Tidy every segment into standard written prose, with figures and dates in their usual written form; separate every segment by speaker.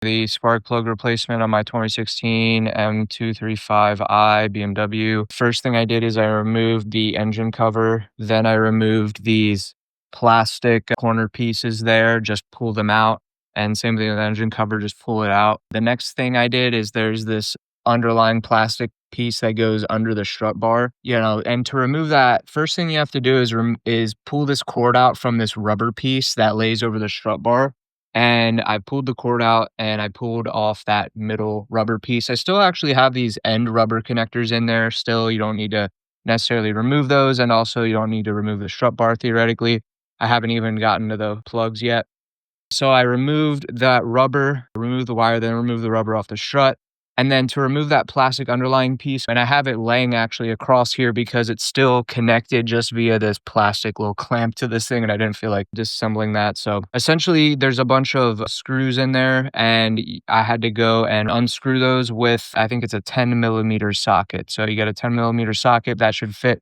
Speaker 1: the spark plug replacement on my 2016 M235i BMW. First thing I did is I removed the engine cover. Then I removed these plastic corner pieces there, just pull them out. And same thing with the engine cover, just pull it out. The next thing I did is there's this underlying plastic piece that goes under the strut bar, and to remove that, first thing you have to do is pull this cord out from this rubber piece that lays over the strut bar. And I pulled the cord out and I pulled off that middle rubber piece. I still actually have these end rubber connectors in there still. You don't need to necessarily remove those, and also you don't need to remove the strut bar theoretically. I haven't even gotten to the plugs yet. So I removed that rubber, removed the wire, then removed the rubber off the strut. And then to remove that plastic underlying piece, and I have it laying actually across here because it's still connected just via this plastic little clamp to this thing, and I didn't feel like disassembling that. So essentially there's a bunch of screws in there, and I had to go and unscrew those with, I think it's a 10mm socket. So you get a 10mm socket that should fit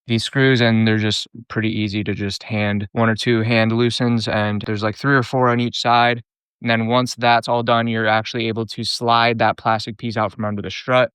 Speaker 1: these screws, and they're just pretty easy to just one or two hand loosens, and there's like 3 or 4 on each side. And then once that's all done, you're actually able to slide that plastic piece out from under the strut.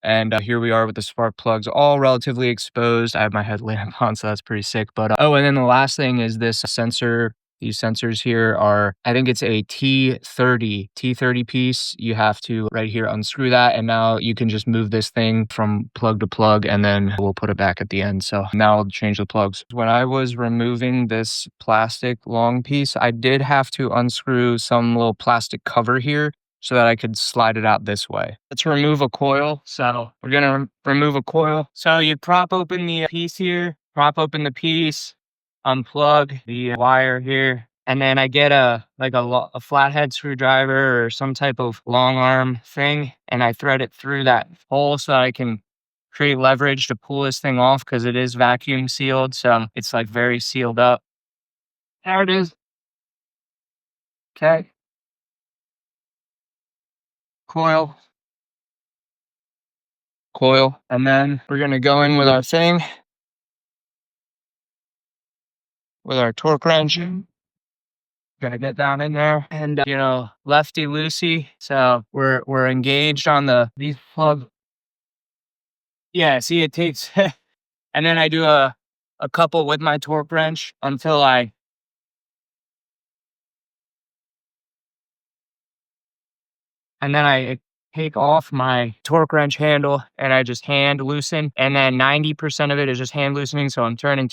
Speaker 1: And here we are with the spark plugs all relatively exposed. I have my headlamp on, so that's pretty sick. But oh, and then the last thing is this sensor. These sensors here are, I think it's a T30 piece. You have to right here unscrew that, and now you can just move this thing from plug to plug, and then we'll put it back at the end. So now I'll change the plugs. When I was removing this plastic long piece, I did have to unscrew some little plastic cover here so that I could slide it out this way. Let's remove a coil. So we're gonna remove a coil. So you prop open the piece here, unplug the wire here, and then I get a flathead screwdriver or some type of long arm thing, and I thread it through that hole so I can create leverage to pull this thing off, because it is vacuum sealed, so it's like very sealed up. There it is. Okay. Coil, and then we're gonna go in with our thing, with our torque wrench. Gonna get down in there, and lefty loosey. So we're engaged on these plugs. Yeah, see, it takes, and then I do a couple with my torque wrench until I take off my torque wrench handle, and I just hand loosen, and then 90% of it is just hand loosening. So I'm turning.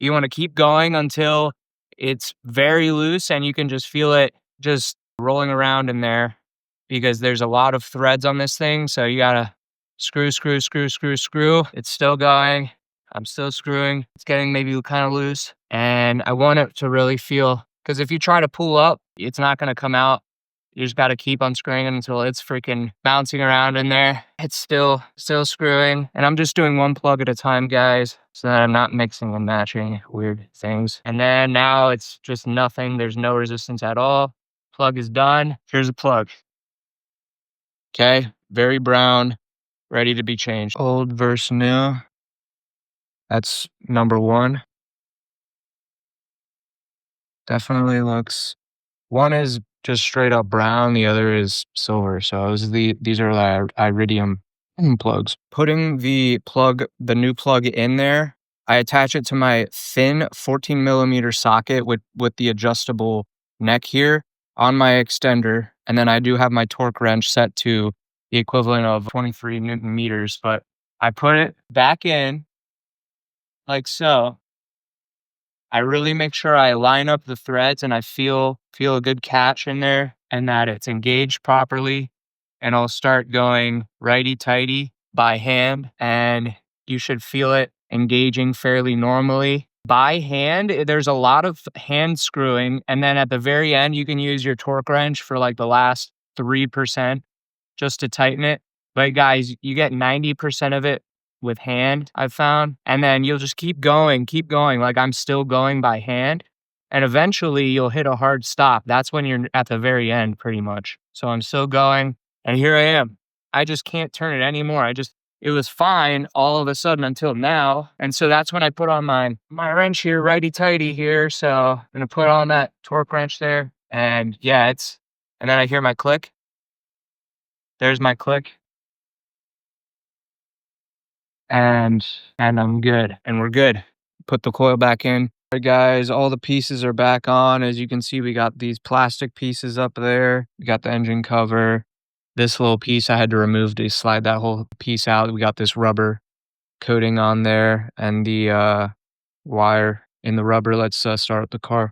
Speaker 1: You want to keep going until it's very loose, and you can just feel it just rolling around in there, because there's a lot of threads on this thing. So you gotta screw. It's still going. I'm still screwing. It's getting maybe kind of loose, and I want it to really feel, because if you try to pull up, it's not gonna come out. You just got to keep unscrewing it until it's freaking bouncing around in there. It's still screwing. And I'm just doing one plug at a time, guys, so that I'm not mixing and matching weird things. And then now it's just nothing. There's no resistance at all. Plug is done. Here's a plug. Okay, very brown, ready to be changed. Old versus new. That's number 1. Definitely looks, one is just straight up brown, the other is silver. So these are the iridium plugs. Putting the new plug in there, I attach it to my thin 14mm socket with the adjustable neck here on my extender. And then I do have my torque wrench set to the equivalent of 23 Newton meters, but I put it back in like so. I really make sure I line up the threads, and I feel a good catch in there, and that it's engaged properly. And I'll start going righty tighty by hand, and you should feel it engaging fairly normally. By hand, there's a lot of hand screwing, and then at the very end, you can use your torque wrench for like the last 3% just to tighten it. But guys, you get 90% of it with hand, I've found. And then you'll just keep going. Like I'm still going by hand. And eventually you'll hit a hard stop. That's when you're at the very end, pretty much. So I'm still going, and here I am. I just can't turn it anymore. It was fine all of a sudden until now. And so that's when I put on my wrench here, righty tighty here. So I'm gonna put on that torque wrench there. And yeah, And then I hear my click. There's my click. And I'm good. And we're good. Put the coil back in. All right, guys, all the pieces are back on. As you can see, we got these plastic pieces up there. We got the engine cover. This little piece I had to remove to slide that whole piece out. We got this rubber coating on there and the wire in the rubber. Let's start up the car.